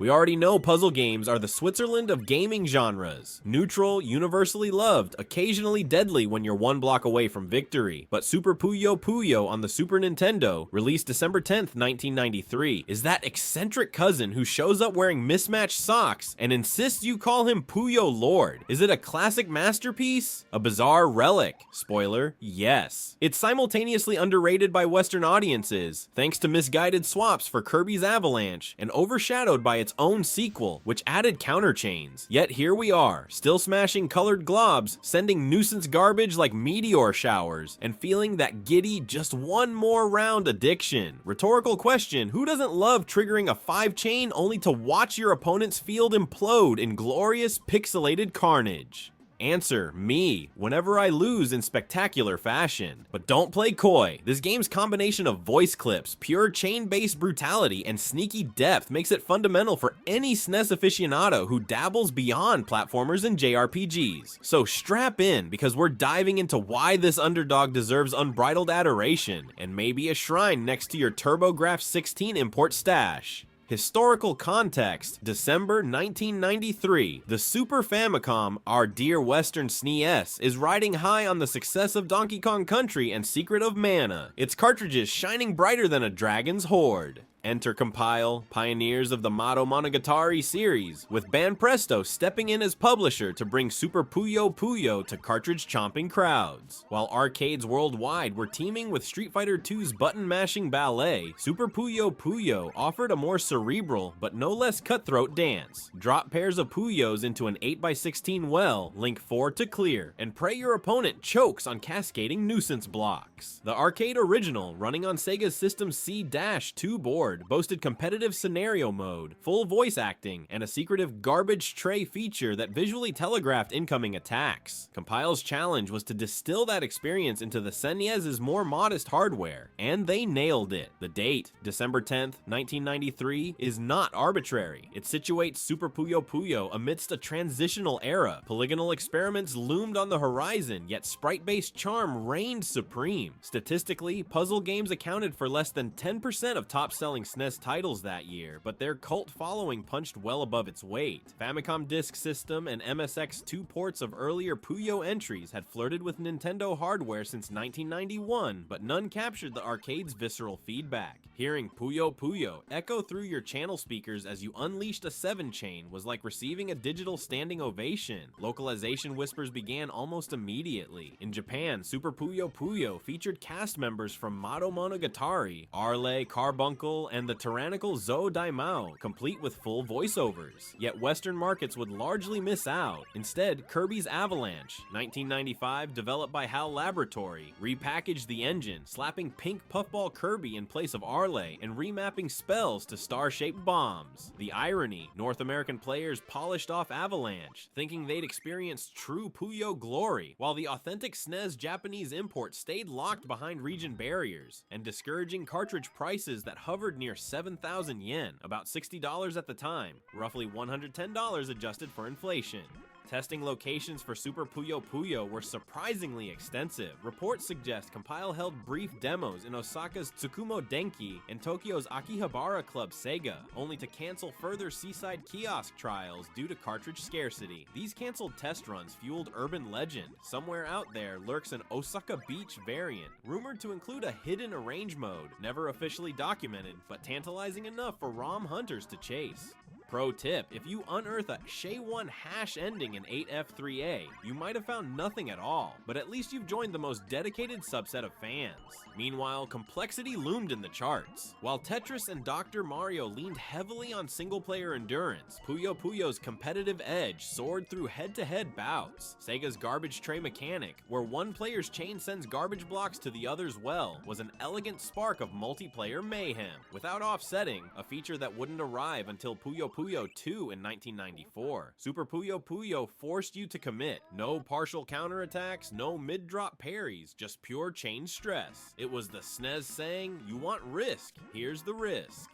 We already know puzzle games are the Switzerland of gaming genres. Neutral, universally loved, occasionally deadly when you're one block away from victory. But Super Puyo Puyo on the Super Nintendo, released December 10th, 1993, is that eccentric cousin who shows up wearing mismatched socks and insists you call him Puyo Lord. Is it a classic masterpiece? A bizarre relic? Spoiler, yes. It's simultaneously underrated by Western audiences, thanks to misguided swaps for Kirby's Avalanche, and overshadowed by its own sequel, which added counterchains. Yet here we are, still smashing colored globs, sending nuisance garbage like meteor showers, and feeling that giddy just one more round addiction. Rhetorical question, who doesn't love triggering a 5-chain only to watch your opponent's field implode in glorious pixelated carnage? Answer, me, whenever I lose in spectacular fashion. But don't play coy. This game's combination of voice clips, pure chain-based brutality, and sneaky depth makes it fundamental for any SNES aficionado who dabbles beyond platformers and JRPGs. So strap in, because we're diving into why this underdog deserves unbridled adoration, and maybe a shrine next to your TurboGrafx 16 import stash. Historical context, December 1993. The Super Famicom, our dear Western SNES, is riding high on the success of Donkey Kong Country and Secret of Mana, its cartridges shining brighter than a dragon's hoard. Enter Compile, pioneers of the Monogatari series, with Banpresto stepping in as publisher to bring Super Puyo Puyo to cartridge-chomping crowds. While arcades worldwide were teeming with Street Fighter II's button-mashing ballet, Super Puyo Puyo offered a more cerebral, but no less cutthroat dance. Drop pairs of Puyos into an 8x16 well, link 4 to clear, and pray your opponent chokes on cascading nuisance blocks. The arcade original, running on Sega's System C-2 board, boasted competitive scenario mode, full voice acting, and a secretive garbage tray feature that visually telegraphed incoming attacks. Compile's challenge was to distill that experience into the SNES's more modest hardware, and they nailed it. The date, December 10th, 1993, is not arbitrary. It situates Super Puyo Puyo amidst a transitional era. Polygonal experiments loomed on the horizon, yet sprite-based charm reigned supreme. Statistically, puzzle games accounted for less than 10% of top-selling SNES titles that year, but their cult following punched well above its weight. Famicom Disk System and MSX2 ports of earlier Puyo entries had flirted with Nintendo hardware since 1991, but none captured the arcade's visceral feedback. Hearing Puyo Puyo echo through your channel speakers as you unleashed a 7-chain was like receiving a digital standing ovation. Localization whispers began almost immediately. In Japan, Super Puyo Puyo featured cast members from Monogatari, Arle, Carbuncle, and the tyrannical Zo Daimao, complete with full voiceovers. Yet Western markets would largely miss out. Instead, Kirby's Avalanche, 1995, developed by HAL Laboratory, repackaged the engine, slapping pink puffball Kirby in place of Arle, and remapping spells to star-shaped bombs. The irony, North American players polished off Avalanche, thinking they'd experienced true Puyo glory, while the authentic SNES Japanese import stayed locked behind region barriers, and discouraging cartridge prices that hovered near 7,000 yen, about $60 at the time, roughly $110 adjusted for inflation. Testing locations for Super Puyo Puyo were surprisingly extensive. Reports suggest Compile held brief demos in Osaka's Tsukumo Denki and Tokyo's Akihabara Club Sega, only to cancel further seaside kiosk trials due to cartridge scarcity. These canceled test runs fueled urban legend. Somewhere out there lurks an Osaka Beach variant, rumored to include a hidden arrange mode, never officially documented, but tantalizing enough for ROM hunters to chase. Pro tip, if you unearth a SHE-1 hash ending in 8F3A, you might have found nothing at all, but at least you've joined the most dedicated subset of fans. Meanwhile, complexity loomed in the charts. While Tetris and Dr. Mario leaned heavily on single-player endurance, Puyo Puyo's competitive edge soared through head-to-head bouts. Sega's garbage tray mechanic, where one player's chain sends garbage blocks to the other's well, was an elegant spark of multiplayer mayhem, without offsetting, a feature that wouldn't arrive until Puyo Puyo 2 in 1994. Super Puyo Puyo forced you to commit. No partial counterattacks, no mid-drop parries, just pure chain stress. It was the SNES saying, you want risk, here's the risk.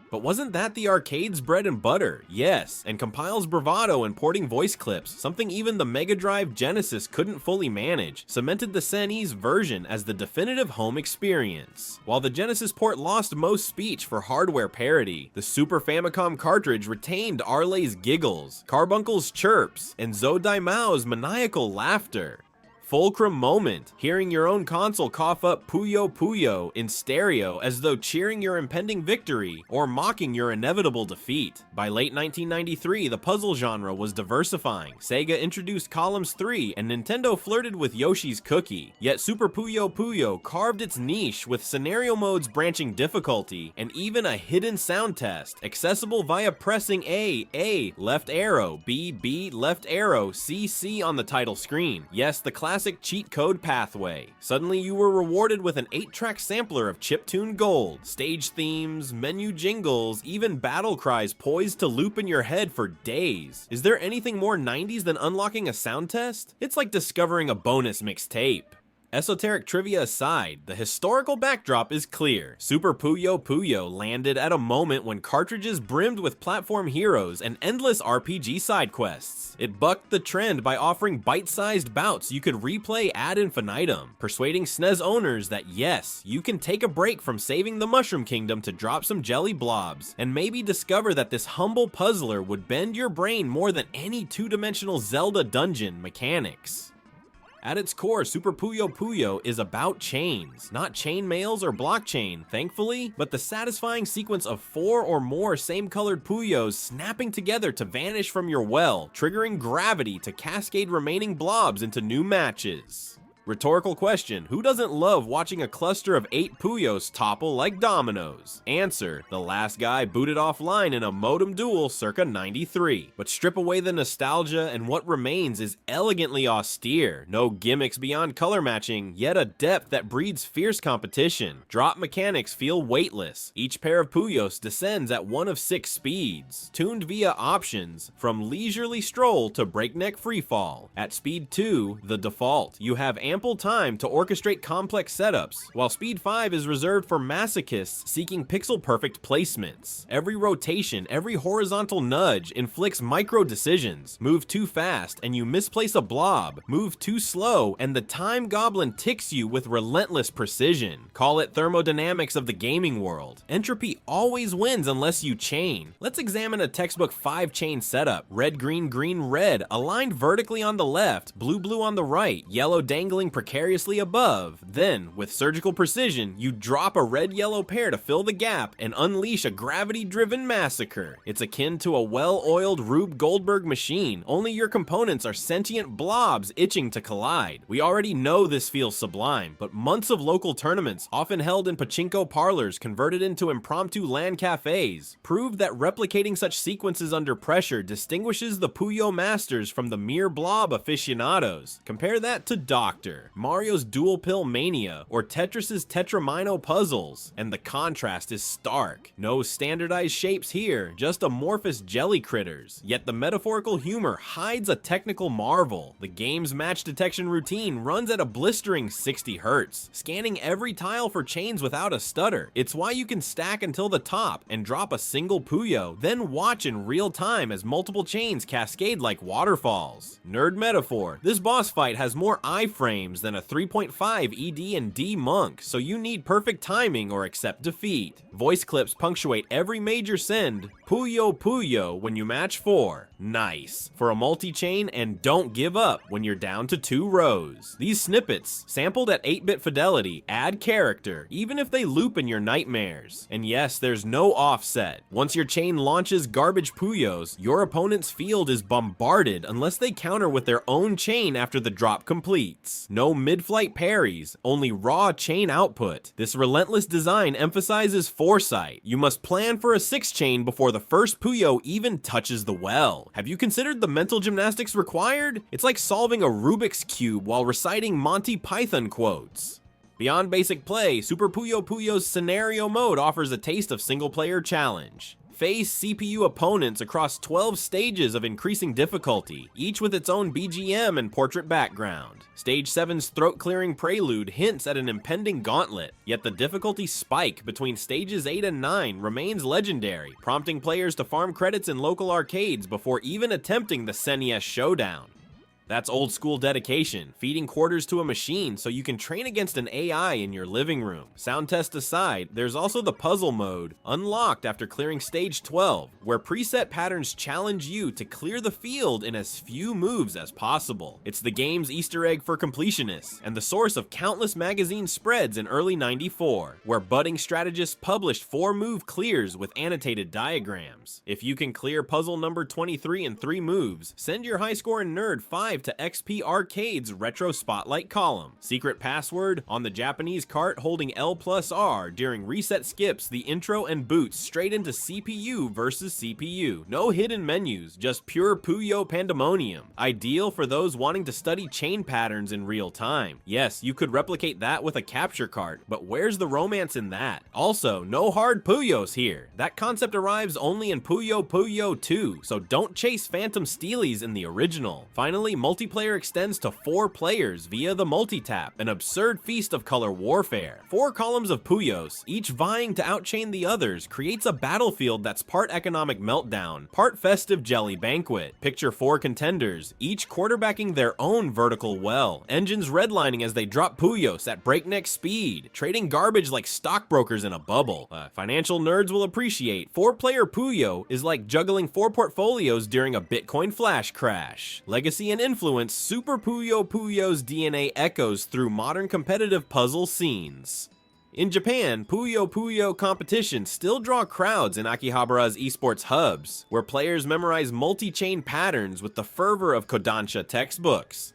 But wasn't that the arcade's bread and butter? Yes, and Compile's bravado in porting voice clips, something even the Mega Drive Genesis couldn't fully manage, cemented the SNES version as the definitive home experience. While the Genesis port lost most speech for hardware parity, the Super Famicom cartridge retained Arle's giggles, Carbuncle's chirps, and Zodai Mao's maniacal laughter. Fulcrum moment, hearing your own console cough up Puyo Puyo in stereo as though cheering your impending victory or mocking your inevitable defeat. By late 1993, the puzzle genre was diversifying. Sega introduced Columns 3 and Nintendo flirted with Yoshi's Cookie. Yet Super Puyo Puyo carved its niche with scenario modes branching difficulty and even a hidden sound test, accessible via pressing A, left arrow, B, left arrow, C on the title screen. Yes, the classic cheat code pathway. Suddenly you were rewarded with an 8-track sampler of chiptune gold, stage themes, menu jingles, even battle cries poised to loop in your head for days. Is there anything more 90s than unlocking a sound test? It's like discovering a bonus mixtape. Esoteric trivia aside, the historical backdrop is clear. Super Puyo Puyo landed at a moment when cartridges brimmed with platform heroes and endless RPG side quests. It bucked the trend by offering bite-sized bouts you could replay ad infinitum, persuading SNES owners that yes, you can take a break from saving the Mushroom Kingdom to drop some jelly blobs, and maybe discover that this humble puzzler would bend your brain more than any two-dimensional Zelda dungeon mechanics. At its core, Super Puyo Puyo is about chains. Not chain mails or blockchain, thankfully, but the satisfying sequence of 4 or more same-colored Puyos snapping together to vanish from your well, triggering gravity to cascade remaining blobs into new matches. Rhetorical question, who doesn't love watching a cluster of 8 Puyos topple like dominoes? Answer, the last guy booted offline in a modem duel circa 93. But strip away the nostalgia and what remains is elegantly austere. No gimmicks beyond color matching, yet a depth that breeds fierce competition. Drop mechanics feel weightless. Each pair of Puyos descends at one of 6 speeds, tuned via options, from leisurely stroll to breakneck freefall. At speed 2, the default, you have ample time to orchestrate complex setups, while speed 5 is reserved for masochists seeking pixel-perfect placements. Every rotation, every horizontal nudge inflicts micro-decisions. Move too fast and you misplace a blob. Move too slow and the time goblin ticks you with relentless precision. Call it thermodynamics of the gaming world. Entropy always wins unless you chain. Let's examine a textbook 5-chain setup. Red, green, green, red, aligned vertically on the left, blue, blue on the right, yellow dangling precariously above. Then, with surgical precision, you drop a red-yellow pair to fill the gap and unleash a gravity-driven massacre. It's akin to a well-oiled Rube Goldberg machine, only your components are sentient blobs itching to collide. We already know this feels sublime, but months of local tournaments, often held in pachinko parlors converted into impromptu LAN cafes, proved that replicating such sequences under pressure distinguishes the Puyo masters from the mere blob aficionados. Compare that to Doctor, Mario's dual pill mania, or Tetris's Tetramino puzzles, and the contrast is stark. No standardized shapes here, just amorphous jelly critters, yet the metaphorical humor hides a technical marvel. The game's match detection routine runs at a blistering 60 Hz, scanning every tile for chains without a stutter. It's why you can stack until the top and drop a single Puyo, then watch in real time as multiple chains cascade like waterfalls. Nerd metaphor, this boss fight has more iframes than a 3.5 ED and D monk, so you need perfect timing or accept defeat. Voice clips punctuate every major send. Puyo Puyo when you match 4. Nice. For a multi-chain, and don't give up when you're down to 2 rows. These snippets, sampled at 8-bit fidelity, add character, even if they loop in your nightmares. And yes, there's no offset. Once your chain launches garbage Puyos, your opponent's field is bombarded unless they counter with their own chain after the drop completes. No mid-flight parries, only raw chain output. This relentless design emphasizes foresight. You must plan for a 6-chain before the first Puyo even touches the well. Have you considered the mental gymnastics required? It's like solving a Rubik's Cube while reciting Monty Python quotes. Beyond basic play, Super Puyo Puyo's scenario mode offers a taste of single-player challenge. Face CPU opponents across 12 stages of increasing difficulty, each with its own BGM and portrait background. Stage 7's throat-clearing prelude hints at an impending gauntlet, yet the difficulty spike between stages 8 and 9 remains legendary, prompting players to farm credits in local arcades before even attempting the SNES showdown. That's old school dedication, feeding quarters to a machine so you can train against an AI in your living room. Sound test aside, there's also the puzzle mode, unlocked after clearing stage 12, where preset patterns challenge you to clear the field in as few moves as possible. It's the game's Easter egg for completionists, and the source of countless magazine spreads in early '94, where budding strategists published 4-move clears with annotated diagrams. If you can clear puzzle number 23 in 3 moves, send your high score in Nerd 5 to XP Arcade's Retro Spotlight column. Secret password: on the Japanese cart holding L+R during reset skips the intro and boots straight into CPU versus CPU. No hidden menus, just pure Puyo pandemonium. Ideal for those wanting to study chain patterns in real time. Yes, you could replicate that with a capture cart, but where's the romance in that? Also, no hard Puyos here. That concept arrives only in Puyo Puyo 2, so don't chase Phantom Steelies in the original. Finally, multiplayer extends to 4 players via the Multitap, an absurd feast of color warfare. 4 columns of Puyos, each vying to outchain the others, creates a battlefield that's part economic meltdown, part festive jelly banquet. Picture 4 contenders, each quarterbacking their own vertical well, engines redlining as they drop Puyos at breakneck speed, trading garbage like stockbrokers in a bubble. Financial nerds will appreciate 4-player Puyo is like juggling 4 portfolios during a Bitcoin flash crash. Legacy and influence, Super Puyo Puyo's DNA echoes through modern competitive puzzle scenes. In Japan, Puyo Puyo competitions still draw crowds in Akihabara's esports hubs, where players memorize multi-chain patterns with the fervor of Kodansha textbooks.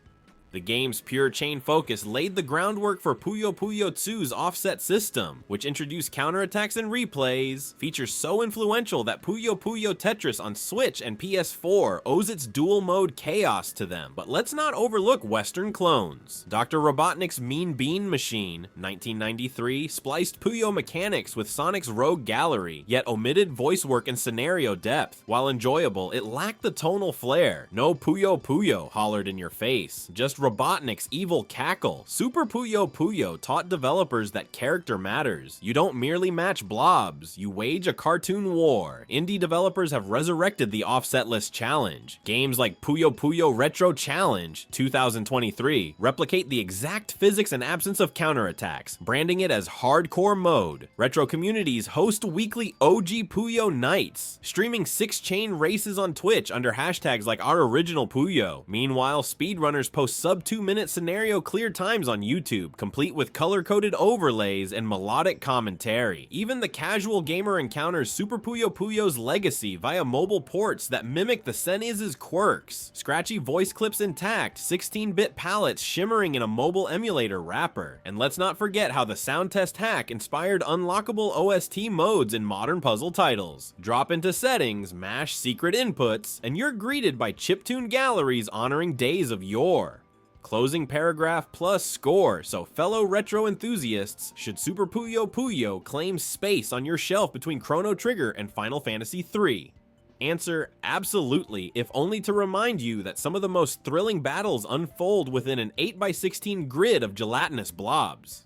The game's pure chain focus laid the groundwork for Puyo Puyo 2's offset system, which introduced counterattacks and replays, features so influential that Puyo Puyo Tetris on Switch and PS4 owes its dual mode chaos to them. But let's not overlook Western clones. Dr. Robotnik's Mean Bean Machine, 1993, spliced Puyo mechanics with Sonic's Rogue Gallery, yet omitted voice work and scenario depth. While enjoyable, it lacked the tonal flair. No Puyo Puyo hollered in your face, just Robotnik's evil cackle. Super Puyo Puyo taught developers that character matters. You don't merely match blobs, you wage a cartoon war. Indie developers have resurrected the offsetless challenge. Games like Puyo Puyo Retro Challenge 2023 replicate the exact physics and absence of counterattacks, branding it as hardcore mode. Retro communities host weekly OG Puyo nights, streaming 6-chain races on Twitch under hashtags like Our Original Puyo. Meanwhile, speedrunners post sub-2-minute scenario clear times on YouTube, complete with color-coded overlays and melodic commentary. Even the casual gamer encounters Super Puyo Puyo's legacy via mobile ports that mimic the SNES's quirks. Scratchy voice clips intact, 16-bit palettes shimmering in a mobile emulator wrapper. And let's not forget how the sound test hack inspired unlockable OST modes in modern puzzle titles. Drop into settings, mash secret inputs, and you're greeted by chiptune galleries honoring days of yore. Closing paragraph plus score, so fellow retro enthusiasts, should Super Puyo Puyo claim space on your shelf between Chrono Trigger and Final Fantasy III? Answer: absolutely, if only to remind you that some of the most thrilling battles unfold within an 8x16 grid of gelatinous blobs.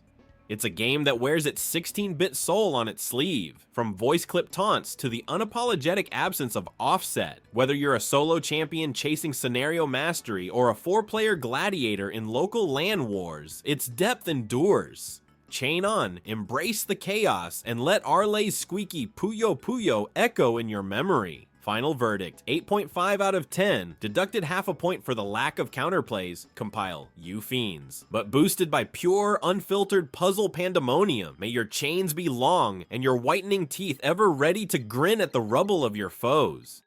It's a game that wears its 16-bit soul on its sleeve, from voice clip taunts to the unapologetic absence of offset. Whether you're a solo champion chasing scenario mastery or a 4-player gladiator in local LAN wars, its depth endures. Chain on, embrace the chaos, and let Arlay's squeaky Puyo Puyo echo in your memory. Final verdict, 8.5 out of 10, deducted half a point for the lack of counterplays. Compile, you fiends. But boosted by pure, unfiltered puzzle pandemonium. May your chains be long, and your whitening teeth ever ready to grin at the rubble of your foes.